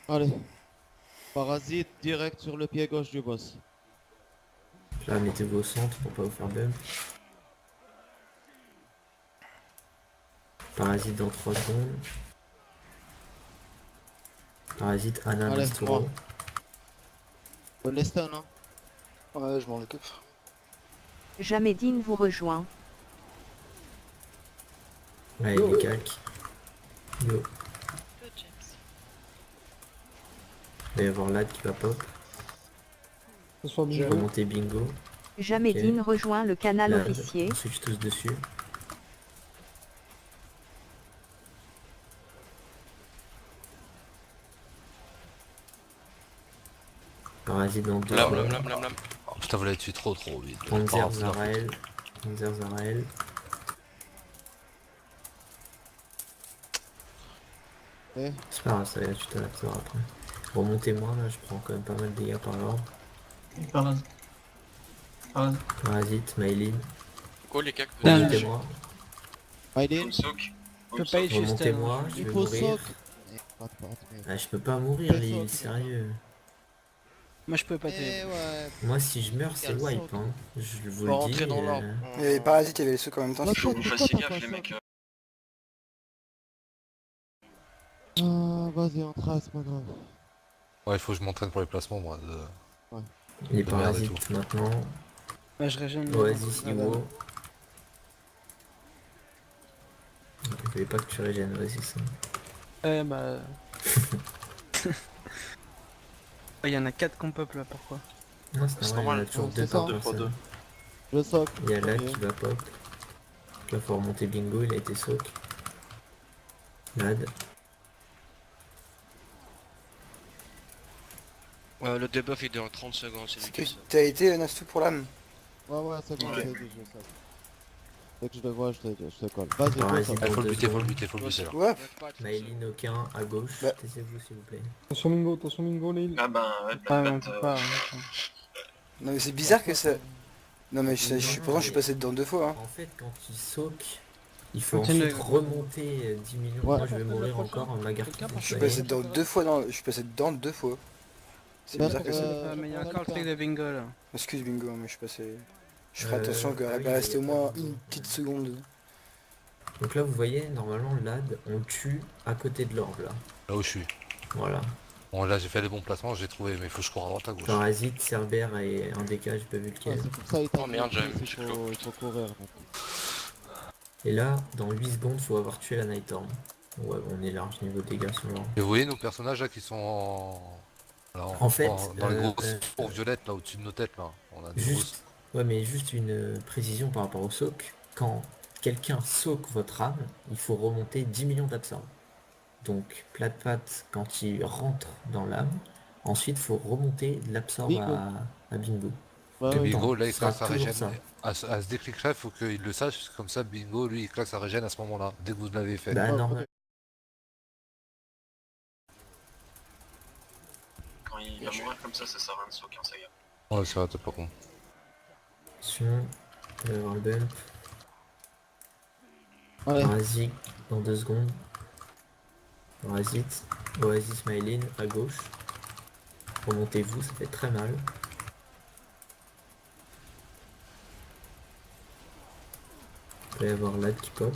Allez. Parasite direct sur le pied gauche du boss. Là, mettez-vous au centre pour pas vous faire bump. Parasite dans 3 secondes. Parasite Anna Allez, Masturo. moi. On les stun, hein. Ouais, je m'en occupe. Jamédine vous rejoint. Ouais, il est calque. Yo. Il va y avoir Lad qui va pop. Remonter bingo. Jamédine rejoint le canal Lad, officier. on switch tous dessus. Parasite dans 2 Lame. Oh, putain, vous l'avez tué trop vite. Panzer Zarael. Panzer Zarael. Eh, C'est pas grave, ça va être tout à l'heure après. Remontez-moi, là, je prends quand même pas mal de dégâts par l'ordre. Parasite, Maylin. Go les cacs. Remontez-moi. Aïdine, Soak. Je peux pas juste Remontez-moi, je il vais faut mourir. soc. Ah, je peux pas mourir, Fais les soc, sérieux. Moi je peux pas Eh t'aider. ouais. Moi, si je meurs, c'est Regarde, wipe, soc. hein. Je vous Faut le dis. rentrer dans l'ordre. Et les parasites, il y avait les socs en même temps. Là, c'est soc, chaud. Vous pourquoi fassiez t'as gaffe pas les mecs. soc Ah, vas-y, on trace, c'est pas grave. Ouais, il faut que je m'entraîne pour les placements, moi. Les de merde et parasites maintenant. Bah je régène. Oasis, Ah, Iwo. Je voulais pas que tu régènes Oasis. Hein. Bah... Il y en a 4 qu'on pop là, pourquoi? Non, c'est C'est normal, il y en a normal. toujours Ouais, 2 c'est par ça. personne. Je soc. Il y a Lad premier. qui va pop. Là, faut remonter bingo, il a été soak. Lad. Le debuff il est dans 30 secondes, c'est C'est nickel que ça. t'as été Nastou pour l'âme. Ouais, c'est bon, Ouais. c'est dit, je soc. Dès que je le vois, je te colle. Vas-y, go, Parasite soc. Il faut le dans 2 buter, secondes. là. Ouais, Maylin aucun à gauche. Bah. Taisez-vous s'il vous plaît. Attention Mingo, Lille. Ah ben ouais, Ah Black on Bat, peut pas. non mais c'est bizarre que ça... Non mais pourtant je suis passé dedans 2 fois. Hein. En fait, quand il soak, il faut Continue. ensuite remonter 10 millions. Ouais. Moi, je vais mourir encore en Magarki. Je suis passé dedans 2 fois dans... Je suis passé dedans 2 fois. C'est bizarre que ça. Mais il y a encore le truc de bingo là. Excuse bingo, mais je suis passé... Je ferai attention ah qu'elle oui, va rester au il y a moins pas de- une petite seconde. Donc là, vous voyez, normalement, Lad, on le tue à côté de l'orbe, là. Là où je suis. Voilà. Bon, là, j'ai fait les bons placements, j'ai trouvé, mais il faut que je cours à droite à gauche. Parasite, Cerbère et un DK, j'ai pas vu Ouais, lequel. c'est pour ça il t'a Oh, merde, mis, j'avais il mis le faut, il faut courir. donc. Et là, dans 8 secondes, faut avoir tué la Nightorn. Ouais, on est large niveau dégâts sur l'orbe. Et vous voyez nos personnages là qui sont en... Alors, En fait, dans les grosses tours violettes là au-dessus de nos têtes là. On a des grosses... Juste, ouais, mais juste une précision par rapport au soak. Quand quelqu'un soak votre âme, il faut remonter 10 millions d'absorbs. Donc, Plat Pat, quand il rentre dans l'âme, ensuite faut remonter l'absorbe Bingo. à Bingo. Bah, Et oui. Bingo, Attends, là, il ce sera claque sa toujours régène. ça. À ce déclic-là, il faut qu'il le sache, comme ça, Bingo, lui, il claque sa régène à ce moment-là, dès que vous l'avez fait. Bah, Ouais, normal. Quand il va mourir comme ça sert à rien de soak en saga. Ouais, c'est vrai, t'es pas con. Attention, il va y avoir le bump. Ouais. Parasite dans 2 secondes. Parasite, Oasis Mylene à gauche. Remontez-vous, ça fait très mal. Il peut y avoir Lad qui pop.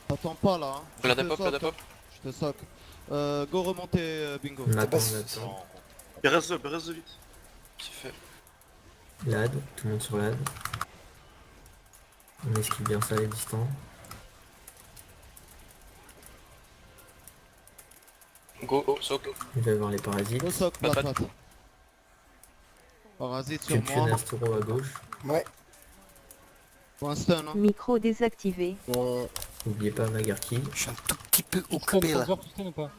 T'attends pas là. Hein. La Je te dépop, soc, la dépop. Je te soc. Go remonter bingo. On attend, passe- on attend. Reste vite. C'est fait. Lad, tout le monde sur Lad. On esquive bien ça les distants. Go, soak. Il va y avoir les parasites. Go soc, Bah, Plat pas Pat. Parasite sur Quelques moi. Nasturo à gauche. Ouais. Pour un stun, hein. Micro désactivé. N'oubliez pas Magarki. Je suis un tout petit peu occupé là. Tu stun ou pas?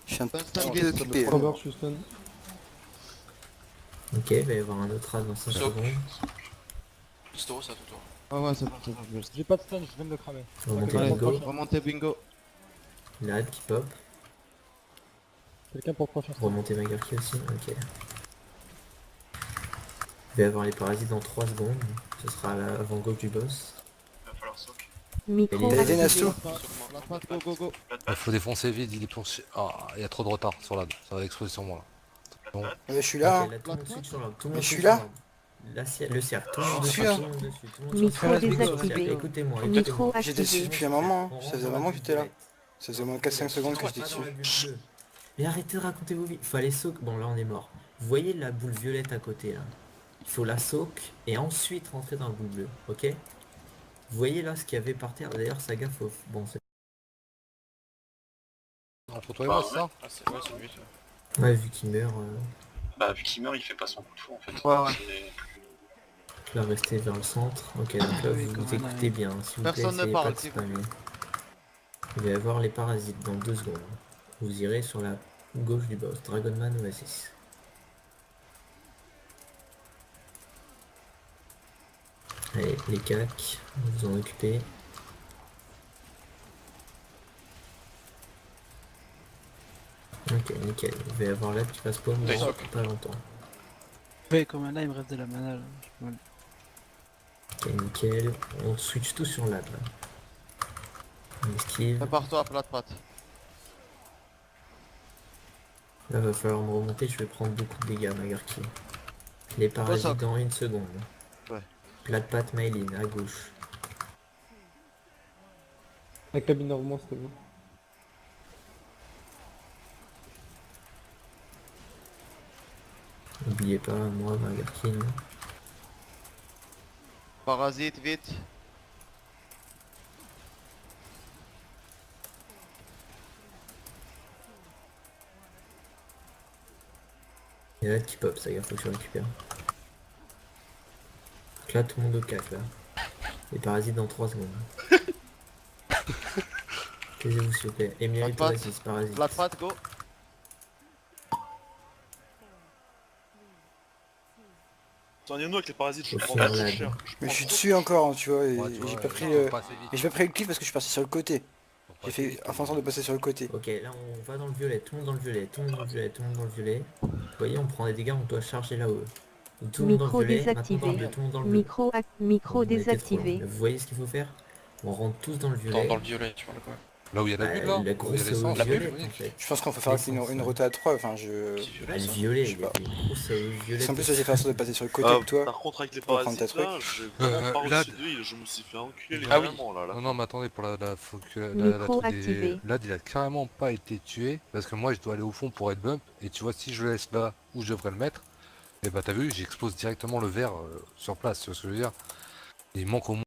Je suis un tout Stun, petit stun, peu stun, occupé. Cover, je suis stun. Ok, il va y avoir un autre rad dans 5 Soak. secondes. Pistoro, ça tout tour. Ah ouais, c'est bon, c'est bon. je le sais. J'ai pas de stun, je viens de le cramer. Remontez Allez, bingo. remontez bingo. Lad qui pop. Quelqu'un pour prochain. Remontez Magarki aussi. Ok. Il va y avoir les parasites dans 3 secondes. Ce sera à l'avant-gauche du boss. Il va falloir soak. Micro Il est Allez, activé. Nassau. La patte, go, go, go. Il faut défoncer vite, il est poursuivi. Ah, il y a trop de retard sur l'âne, ça va exploser sur moi là. Bon. Ouais, je suis là. Ok, là, tout le monde switch sur l'arbre. Tout le Mais monde je switch suis sur là. l'arbre. Le cercle, tout le monde Je suis dessus, là. tout le monde dessus, tout le monde Micro sur le cercle. désactivé. Écoutez-moi, Micro écoutez-moi. J'étais dessus activé. depuis un moment. On Ça rentre faisait un dans moment la que j'étais là. bulle Ça faisait au moins 4-5 secondes que j'étais Pas dans la dessus. bulle bleue. Mais arrêtez de raconter vos vies. Fallait soak. Bon, là, on est mort. Vous voyez la boule violette à côté, là. Il faut la soak et ensuite rentrer dans la boule bleue, ok? Vous voyez là ce qu'il y avait par terre. D'ailleurs, Saga, faut... Bon, c'est... Entre toi et moi, c'est ça? Ah, c'est ouais, c'est lui. ça. Ouais, vu qu'il meurt, Bah, vu qu'il meurt, il fait pas son coup de fou en fait. Ouais, ouais. C'est- là, restez vers le centre. Ok, donc là, Oui, vous comme vous on a- écoutez bien. S'il vous plaît, Personne ne essayez parle, pas de s'il vous spammer. Il va y avoir les parasites dans 2 secondes. Vous irez sur la gauche du boss. Dragonman Oasis. Allez, les cacs, vous en occupez. Ok, nickel. Il va y avoir là qui va spawn Oui. dans pas longtemps. Ouais, comme là, il me reste de la mana là. Ouais. Ok, nickel. On switch tout sur l'ad là. On esquive. Prépare-toi à plate patte. Là, va falloir me remonter. Je vais prendre beaucoup de dégâts, Magarki. Les parasites dans 1 seconde. Ouais. Plate patte Maylin à gauche. Avec la bine normand, c'était bon. N'oubliez pas, moi, Magarkin. Parasite, vite. Il y a là qui pop, ça, il faut que je récupère. Donc là, tout le monde au cac, là. Les parasites dans 3 secondes. Taisez-vous, s'il vous plaît. Emily Plate Oasis, parasite. Plate patte, go. T'en es nous avec les parasites, je Au prends final, pas là, cher. Mais je suis dessus encore, tu vois. Et Ouais, tu j'ai vois, pas pris faut le. pas assez vite. Et j'ai pas pris le clic parce que je suis parti sur le côté. Faut pas J'ai assez fait vite. en faisant de passer sur le côté. Ok, là, on va dans le violet. Tout le monde dans le violet. Tout le monde dans le violet. Tout le monde dans le violet. Vous voyez, on prend des dégâts, on doit charger là-haut. Tout le monde dans le Micro violet. Maintenant, dans le désactivé. bleu. Tout le monde dans le bleu. Micro On était trop loin. désactivé. Vous voyez ce qu'il faut faire? On rentre tous dans le violet. Dans le violet, tu vois le quoi. Là où il y a la Bah, bulle là, la où il y grosse a l'essence, au la violet, bulle, en fait. Je pense qu'on peut faire une rota à 3. Enfin, je. Petit Ah, violet, le ça. violet, Je sais il y a pas. une grosse violet. En plus, j'ai fait en sorte de passer sur le côté Ah, avec toi. par contre, avec les Pour prendre ta parasites là, j'ai vraiment pas là, reçu de heal, je me suis fait enculer Ah oui. vraiment là. Non, non, mais attendez, pour faut que Micro truc des- activé. Lad, il a carrément pas été tué, parce que moi, je dois aller au fond pour être bump, et tu vois, si je le laisse là, où je devrais le mettre, et bah t'as vu, j'explose directement le verre sur place, tu vois ce que je veux dire. Il manque au moins